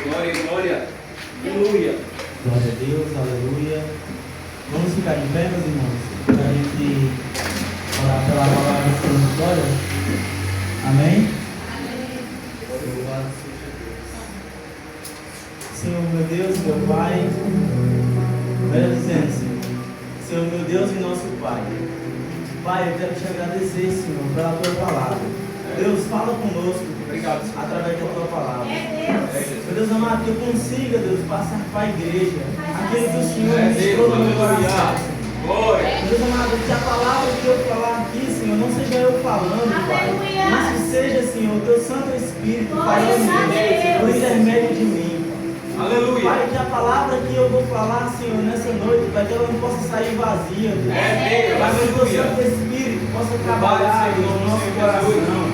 Glória, glória. Aleluia. Glória a Deus, aleluia. Vamos ficar de pé, meus irmãos, para a gente orar pela palavra de glória. Amém? Senhor, meu Deus, meu Pai, melhor dizendo, Senhor, meu Deus e nosso Pai. Pai, eu quero te agradecer, Senhor, pela tua palavra. Deus, fala conosco. Obrigado, Senhor. Através da tua palavra. Deus. Meu Deus amado, que eu consiga, Deus, passar para a igreja aquilo que o Senhor É ministrou no meu Deus, coração. glória. Meu Deus amado, que a palavra que eu falar aqui, Senhor, não seja eu falando, Pai, mas que seja, Senhor, o teu Santo Espírito falando por intermédio de mim. Aleluia. Pai, que a palavra que eu vou falar, Senhor, nessa noite, Pai, que ela não possa sair vazia, Deus. Deus. Mas que o teu Santo Espírito possa trabalhar, Deus, no nosso coração.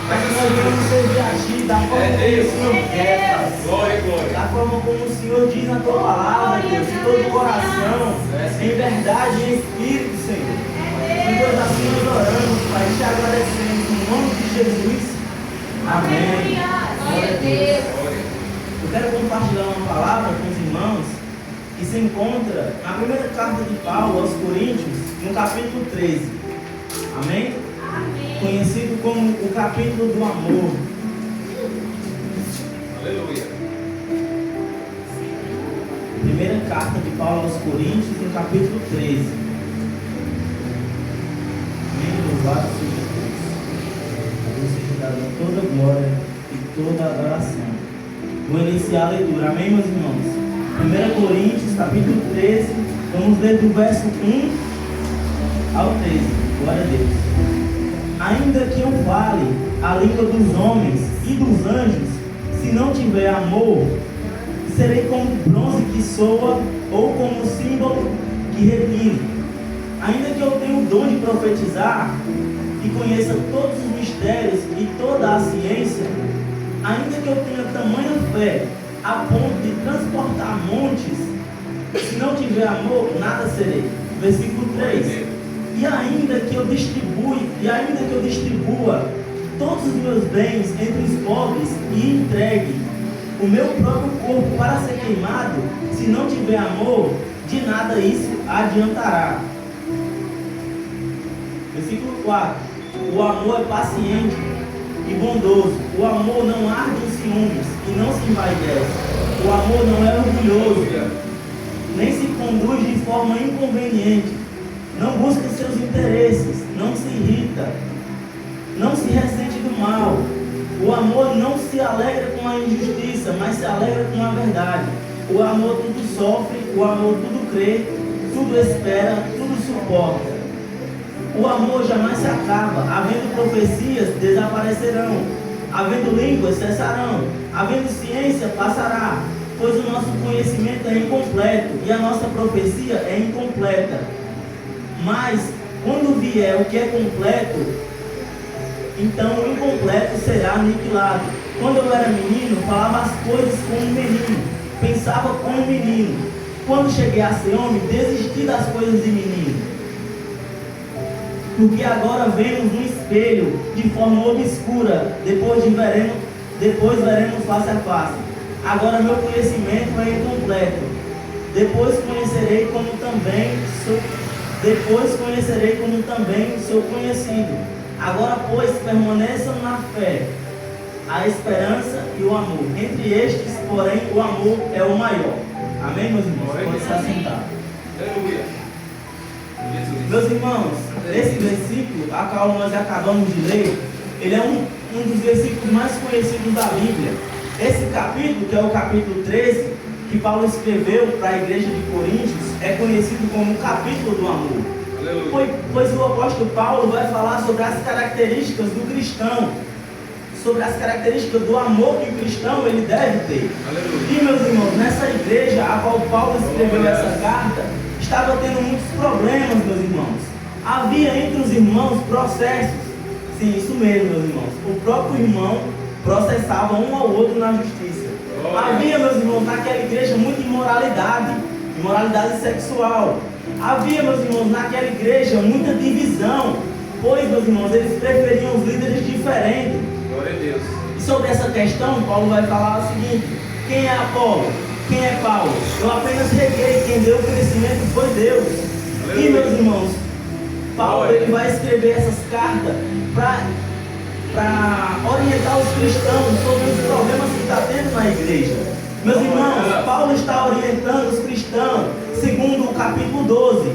Para que nós venhamos servir a Ti da forma como o Senhor quer, Pai. Glória, glória. Da forma como o Senhor diz na tua palavra, Deus, de todo o coração, em verdade e em espírito, Senhor. Deus, assim nós oramos, Pai, te agradecemos em nome de Jesus. Amém. Glória a Deus. Eu quero compartilhar uma palavra com os irmãos que se encontra na primeira carta de Paulo aos Coríntios, no capítulo 13. Amém? Conhecido como o capítulo do amor. Aleluia. Primeira carta de Paulo aos Coríntios, no capítulo 13. Amém? Louvado seja Deus. A Deus seja dada toda a glória e toda a adoração. Vou iniciar a leitura. Amém, meus irmãos? 1 Coríntios, capítulo 13. Vamos ler do verso 1 ao 13. Glória a Deus. Ainda que eu fale a língua dos homens e dos anjos, se não tiver amor, serei como bronze que soa ou como símbolo que retine. Ainda que eu tenha o dom de profetizar e conheça todos os mistérios e toda a ciência, ainda que eu tenha tamanha fé a ponto de transportar montes, se não tiver amor, nada serei. Versículo 3. E ainda que eu distribua todos os meus bens entre os pobres e entregue o meu próprio corpo para ser queimado, se não tiver amor, de nada isso adiantará. Versículo 4. O amor é paciente e bondoso. O amor não arde em ciúmes e não se envaidece. O amor não é orgulhoso, nem se conduz de forma inconveniente. Não busca seus interesses, não se irrita, não se ressente do mal. O amor não se alegra com a injustiça, mas se alegra com a verdade. O amor tudo sofre, o amor tudo crê, tudo espera, tudo suporta. O amor jamais se acaba. Havendo profecias, desaparecerão. Havendo línguas, cessarão. Havendo ciência, passará. Pois o nosso conhecimento é incompleto e a nossa profecia é incompleta. Mas, quando vier o que é completo, então o incompleto será aniquilado. Quando eu era menino, falava as coisas como um menino, pensava como um menino. Quando cheguei a ser homem, desisti das coisas de menino. Porque agora vemos no espelho, de forma obscura, depois veremos face a face. Agora meu conhecimento é incompleto. Depois conhecerei como também sou conhecido. Agora, pois, permaneçam na fé, a esperança e o amor. Entre estes, porém, o amor é o maior. Amém, meus irmãos? Pode se assentar. Aleluia. Meus irmãos, esse versículo, a qual nós acabamos de ler, ele é um dos versículos mais conhecidos da Bíblia. Esse capítulo, que é o capítulo 13, que Paulo escreveu para a igreja de Coríntios, é conhecido como o capítulo do amor. Pois o apóstolo Paulo vai falar sobre as características do cristão, sobre as características do amor que o cristão ele deve ter. Aleluia. E meus irmãos, nessa igreja a qual Paulo escreveu essa carta, estava tendo muitos problemas, meus irmãos. Havia entre os irmãos processos. Sim, isso mesmo, meus irmãos. O próprio irmão processava um ao outro na justiça. Havia, meus irmãos, naquela igreja muita imoralidade sexual. Havia, meus irmãos, naquela igreja muita divisão, pois, meus irmãos, eles preferiam os líderes diferentes. Glória a Deus. sobre essa questão, Paulo vai falar o seguinte: quem é Apolo? Quem é Paulo? Eu apenas reguei, quem deu o crescimento foi Deus. E meus irmãos, Paulo ele vai escrever essas cartas para orientar os cristãos sobre os problemas que está tendo na igreja. Meus irmãos, Paulo está orientando os cristãos, segundo o capítulo 12.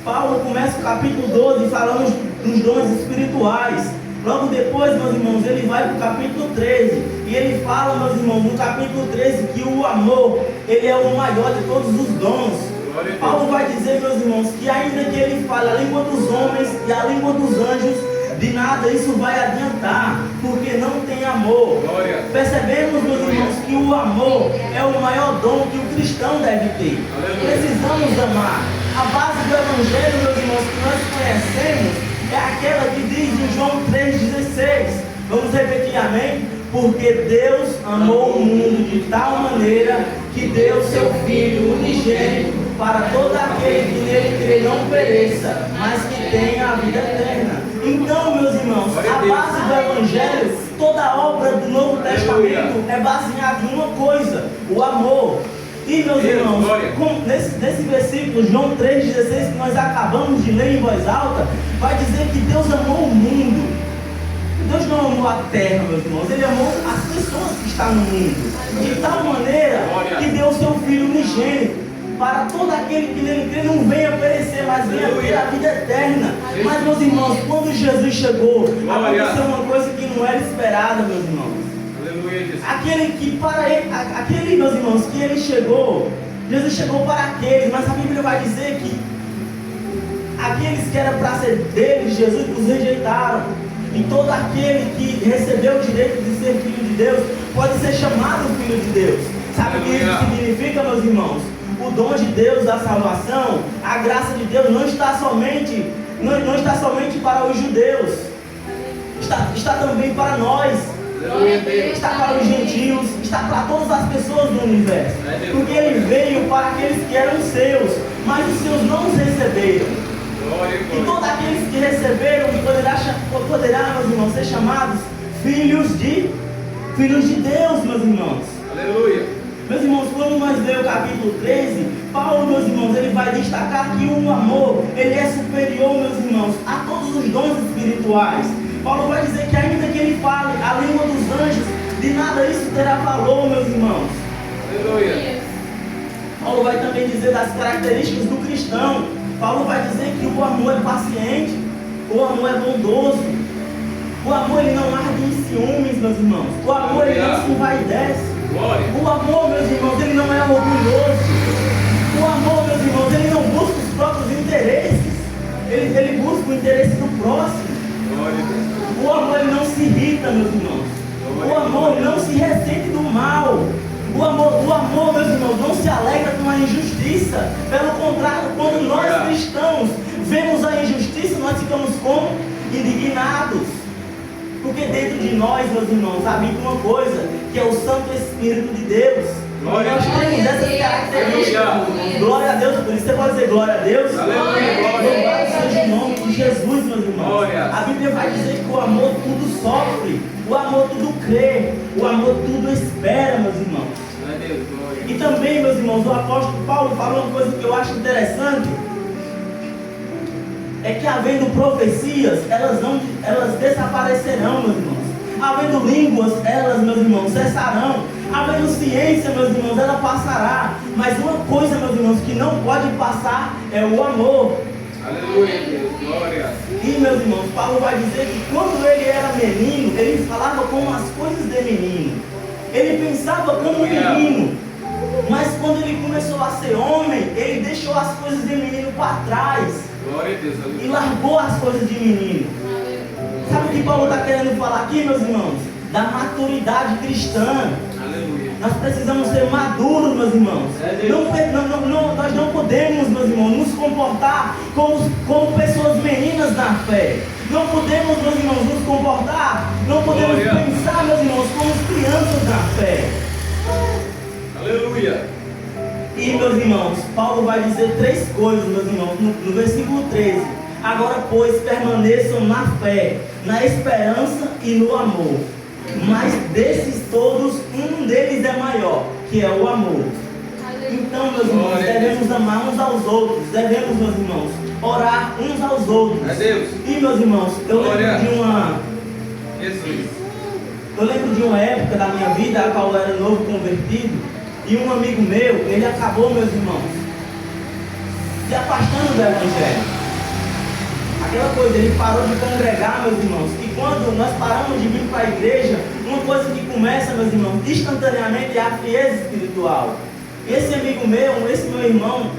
Paulo começa o capítulo 12 falando dos dons espirituais. Logo depois, meus irmãos, ele vai para o capítulo 13. E ele fala, meus irmãos, no capítulo 13, que o amor, ele é o maior de todos os dons. Paulo vai dizer, meus irmãos, que ainda que ele fale a língua dos homens e a língua dos anjos, de nada isso vai adiantar, porque não tem amor. Glória. Percebemos, meus irmãos, que o amor é o maior dom que o cristão deve ter. Precisamos amar. A base do evangelho, meus irmãos, que nós conhecemos é aquela que diz em João 3,16. Vamos repetir, amém? Porque Deus amou o mundo de tal maneira que deu seu Filho unigênito para todo aquele que nele crê não pereça, mas que tenha a vida eterna. Então, meus irmãos, a base do Evangelho, toda a obra do Novo Testamento é baseada em uma coisa: o amor. E, meus irmãos, nesse versículo, João 3,16, que nós acabamos de ler em voz alta, vai dizer que Deus amou o mundo. Deus não amou a terra, meus irmãos, Ele amou as pessoas que estão no mundo, de tal maneira que deu o seu Filho unigênito, para todo aquele que nele crê não venha perecer, mas venha ter a vida eterna. Mas, meus irmãos, quando Jesus chegou, aconteceu uma coisa que não era esperada, meus irmãos. Aquele, meus irmãos, que ele chegou, Jesus chegou para aqueles, mas a Bíblia vai dizer que aqueles que eram para ser deles, Jesus os rejeitaram. E todo aquele que recebeu o direito de ser filho de Deus pode ser chamado filho de Deus. Sabe o que isso significa, meus irmãos? O dom de Deus da salvação, a graça de Deus não está somente para os judeus, está também para nós, está para os gentios, está para todas as pessoas do universo. Porque Ele veio para aqueles que eram seus, mas os seus não os receberam. E todos aqueles que receberam poderá, meus irmãos, ser chamados filhos de Deus, meus irmãos. Aleluia. Meus irmãos, quando nós lemos o capítulo 13, Paulo, meus irmãos, ele vai destacar que o amor, ele é superior, meus irmãos, a todos os dons espirituais. Paulo vai dizer que ainda que ele fale a língua dos anjos, de nada isso terá valor, meus irmãos. Aleluia. Paulo vai também dizer das características do cristão. Paulo vai dizer que o amor é paciente, o amor é bondoso, o amor ele não arde em ciúmes, meus irmãos. O amor ele não se envaidece. O amor, meus irmãos, ele não é orgulhoso. O amor, meus irmãos, ele não busca os próprios interesses. Ele busca o interesse do próximo. O amor ele não se irrita, meus irmãos. O amor não se ressente do mal. O amor, meus irmãos, não se alegra com a injustiça. Pelo contrário, quando nós cristãos vemos a injustiça, nós ficamos como? Indignados. Porque dentro de nós, meus irmãos, habita uma coisa, que é o Santo Espírito de Deus. Nós temos essas características. Glória a Deus, por isso você pode dizer glória a Deus. Louvado seja o nome de Jesus, meus irmãos. A Bíblia vai dizer que o amor tudo sofre, o amor tudo crê, o amor tudo espera, meus irmãos. E também, meus irmãos, o apóstolo Paulo falou uma coisa que eu acho interessante, é que havendo profecias, elas desaparecerão, meus irmãos. Havendo línguas, elas, meus irmãos, cessarão. Havendo ciência, meus irmãos, ela passará. Mas uma coisa, meus irmãos, que não pode passar é o amor. Aleluia, Deus, glória. E, meus irmãos, Paulo vai dizer que quando ele era menino, ele falava como as coisas de menino. Ele pensava como menino. Mas quando ele começou a ser homem, ele deixou as coisas de menino para trás. Glória a Deus, aleluia. E largou as coisas de menino. Sabe o que Paulo está querendo falar aqui, meus irmãos? Da maturidade cristã. Aleluia. Nós precisamos ser maduros, meus irmãos. Nós não podemos, meus irmãos, nos comportar como pessoas meninas na fé. Não podemos, meus irmãos, nos comportar, não podemos pensar, meus irmãos, como crianças na fé. Aleluia. E, meus irmãos, Paulo vai dizer três coisas, meus irmãos, no versículo 13. Agora, pois, permaneçam na fé, na esperança e no amor. Mas desses todos, um deles é maior, que é o amor. Então, meus irmãos, devemos amar uns aos outros. Devemos, meus irmãos, orar uns aos outros. É Deus. E, meus irmãos, eu lembro de uma... Jesus. Eu lembro de uma época da minha vida, a qual eu era novo convertido, e um amigo meu, ele acabou, meus irmãos, se afastando do Evangelho. Aquela coisa, ele parou de congregar, meus irmãos, e quando nós paramos de vir para a igreja, uma coisa que começa, meus irmãos, instantaneamente é a frieza espiritual. Esse amigo meu, esse meu irmão,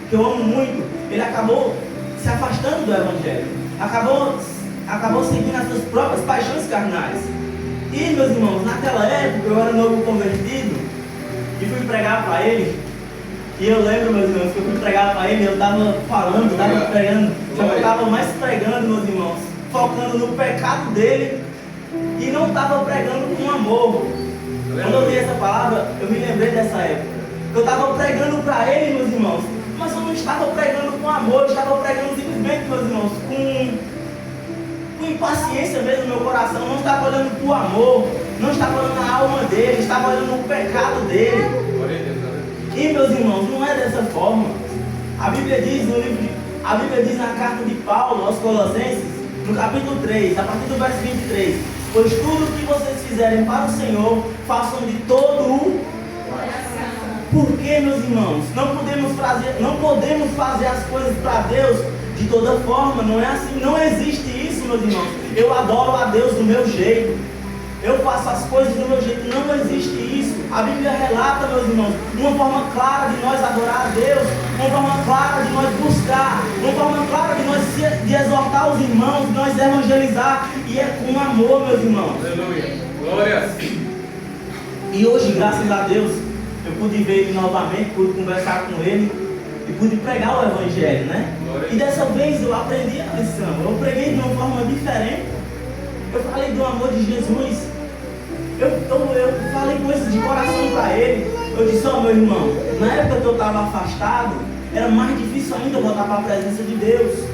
que eu amo muito, ele acabou se afastando do Evangelho, acabou seguindo as suas próprias paixões carnais. E, meus irmãos, naquela época eu era novo convertido e fui pregar para ele. E eu lembro, meus irmãos, que eu fui pregar para ele, eu estava falando, estava pregando, só que eu estava mais pregando, meus irmãos, focando no pecado dele e não estava pregando com amor. Quando eu vi essa palavra, eu me lembrei dessa época. Eu estava pregando para ele, meus irmãos, mas eu não estava pregando com amor, eu estava pregando simplesmente, meus irmãos, com impaciência mesmo no meu coração. Não estava olhando para o amor, não estava olhando a alma dele, estava olhando o pecado dele. E, meus irmãos, não é dessa forma. A Bíblia diz na carta de Paulo aos Colossenses, no capítulo 3, a partir do verso 23, pois tudo o que vocês fizerem para o Senhor, façam de todo o coração. Porque, meus irmãos, não podemos fazer as coisas para Deus de toda forma. Não é assim, não existe isso, meus irmãos. Eu adoro a Deus do meu jeito, eu faço as coisas do meu jeito. Não existe isso. A Bíblia relata, meus irmãos, uma forma clara de nós adorar a Deus, uma forma clara de nós buscar, uma forma clara de nós de exortar os irmãos, de nós evangelizar, e é com amor, meus irmãos. Aleluia. Glória. E hoje, graças a Deus, eu pude ver ele novamente, pude conversar com ele e pude pregar o Evangelho, né? E dessa vez eu aprendi a lição, eu preguei de uma forma diferente. Eu falei do amor de Jesus. Eu falei coisas de coração para ele. Eu disse, ó, meu irmão, na época que eu estava afastado, era mais difícil ainda voltar para a presença de Deus.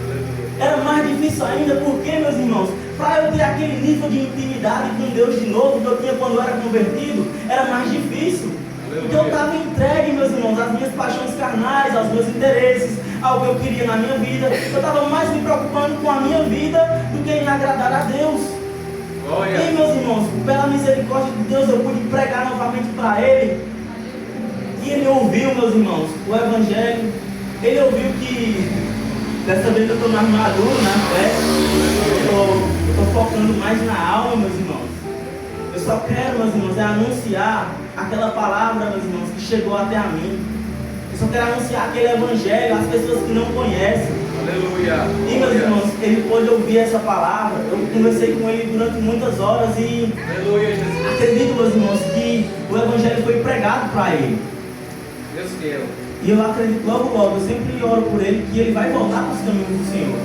Era mais difícil ainda, porque, meus irmãos, para eu ter aquele nível de intimidade com Deus de novo que eu tinha quando eu era convertido, era mais difícil. Porque eu estava entregue, meus irmãos, às minhas paixões carnais, aos meus interesses, ao que eu queria na minha vida. Eu estava mais me preocupando com a minha vida do que em agradar a Deus. E, meus irmãos, pela misericórdia de Deus, eu pude pregar novamente para ele. E ele ouviu, meus irmãos, o Evangelho. Ele ouviu que dessa vez eu estou mais maduro na fé. Eu estou focando mais na alma, meus irmãos. Eu só quero, meus irmãos, anunciar aquela palavra, meus irmãos, que chegou até a mim. Eu só quero anunciar aquele Evangelho às pessoas que não conhecem. Aleluia. E, meus irmãos, ele pôde ouvir essa palavra. Eu conversei com ele durante muitas horas e Aleluia, Jesus. acredito, meus irmãos, que o Evangelho foi pregado para ele. Deus quer. E eu acredito logo, eu sempre oro por ele, que ele vai voltar para os caminhos do Senhor.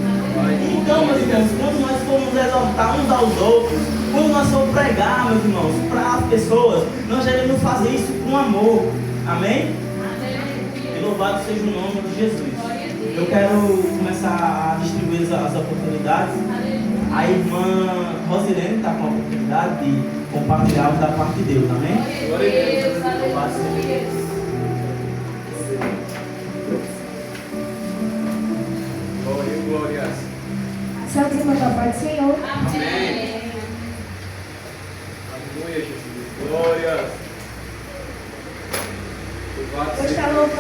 Então, meus irmãos, quando nós formos exortar uns aos outros, quando nós formos pregar, meus irmãos, para as pessoas, nós devemos fazer isso com amor. Amém? E louvado seja o nome de Jesus. Eu quero começar a distribuir as oportunidades. A irmã Rosilene está com a oportunidade de compartilhar algo da parte de Deus, amém? Glória a Deus. Louvado seja Deus. Glória. Santos irmãos da paz do Senhor. Amém. Aleluia, Jesus. Glória. Louvado Eu seja